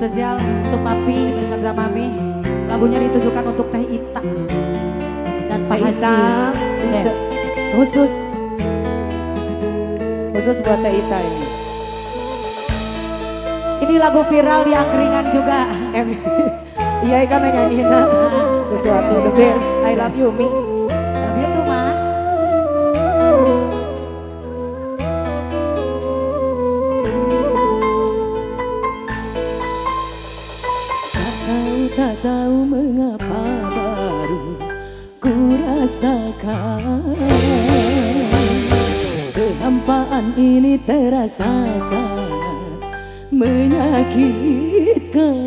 spesial untuk Papi bersama Mami. Lagunya ditujukan untuk Teh Ita dan Pak Ita. Khusus buat Teh Ita ini. Ini lagu viral di angkringan juga. Iya kan nyanyiin sesuatu the best. I love you Mi. Love you tuh Ma. Tak tahu mengapa baru ku rasakan kehampaan ini terasa sangat menyakitkan.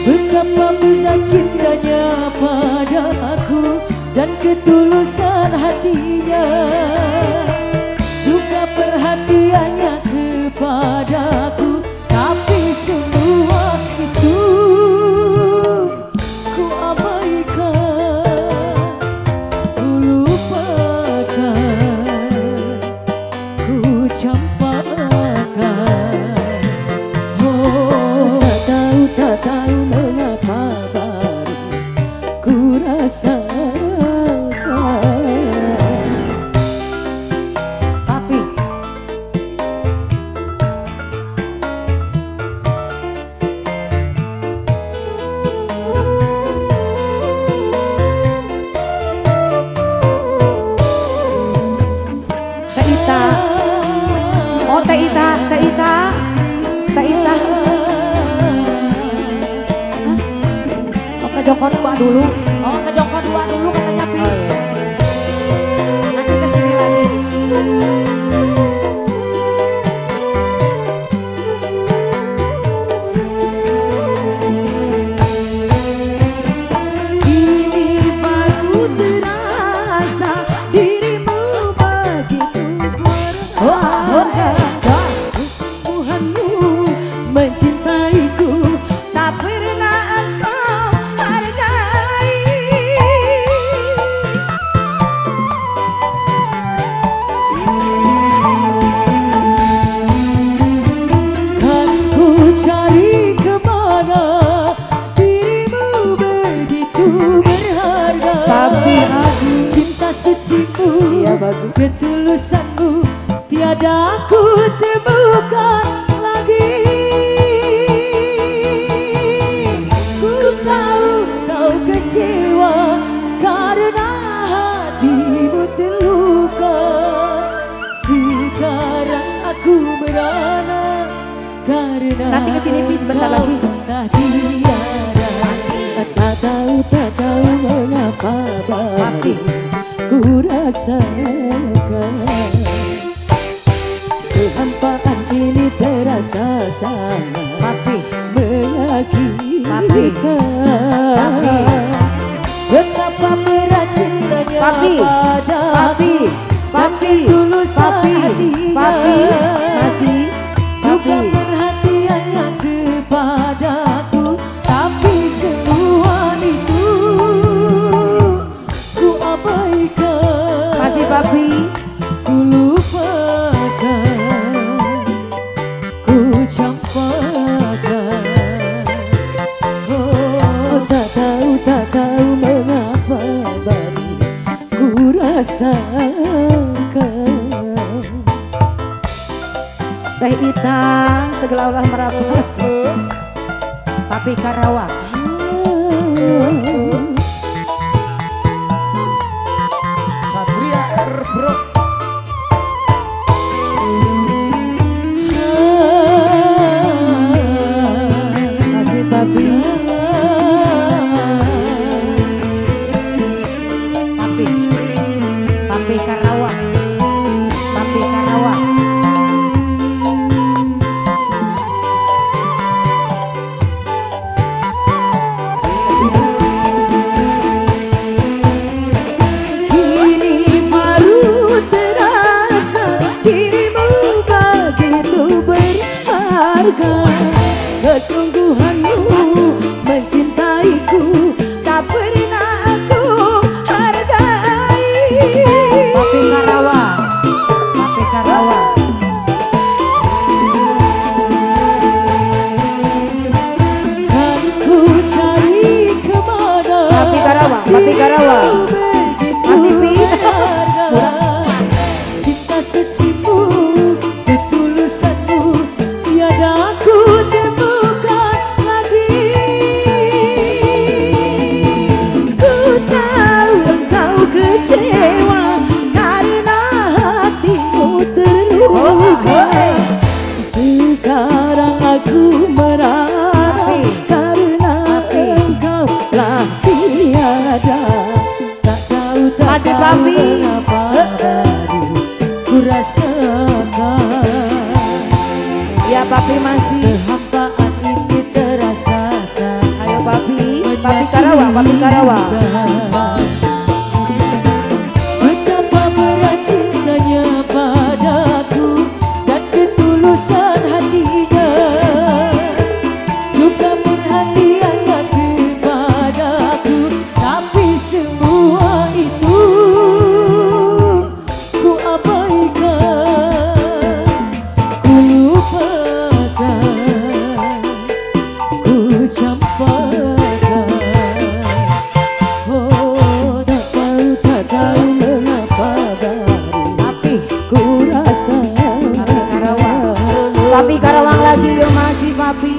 Betapa besar cintanya padaku dan ketulusan hatinya, juga perhatiannya kepadaku. Tapi semua itu ku abaikan, ku lupakan, ku campakkan. Oh, tak tahu mengapa baru ku rasakan. Papi. Teh Ita. Oh Teh Ita, Teh Ita, Teh Ita. Oh ke Joko 2 dulu. Oh ke Joko 2 dulu katanya Pi. Oh, iya. Nanti kesini lagi. Kini baru terasa dirimu begitu berharga. Tuhanmu mencintaiku, tak pernah engkau hargai. Kan ku cari kemana, dirimu begitu berharga. Tapi aku cinta sucimu, ya bagus, ketulusanmu tiada ku temukan lagi. Ku tahu kau kecewa karena hatimu terluka. Sekarang aku merana karena Nanti kesini Pi sebentar lagi. tak tiada. Tak tahu mengapa baru ku rasakan kehampaan ini terasa sangat Papi. menyakitkan. Papi. Betapa berat cintanya Papi. padaku, Papi. Papi. ketulusan Papi. hatinya, Papi. Masih. juga Papi. perhatiannya kepadaku. Tapi semua itu ku abaikan. Masih Papi. Ku lupakan, ku campakkan. Oh, tak tahu mengapa baru ku rasakan. Teh Ita segala olah merapat. Papi Karawang. Satria R Bro. Masih Papi. Papi. Papi Karawang. Papi Karawang. Kini baru terasa dirimu begitu berharga. Kesungguhanmu mencintaiku, tak pernah aku hargai. Papi Karawang. Papi Karawang. rasakan. Ya papi masih. Kehampaan ini terasa. Ayo papi, papi Karawang, papi Karawang. Betapa berat cintanya padaku dan ketulusan hatinya, juga perhatiannya kepadaku. Tapi semua itu ku abaikan, ku lupakan, ku campakkan. Oh, tak tahu mengapa baru Papi, ku rasa. papi Karawang. Papi Karawang lagi yo masih papi.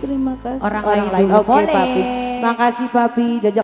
Terima kasih. Orang lain dulu Oke boleh. papi. Makasih papi. Jajak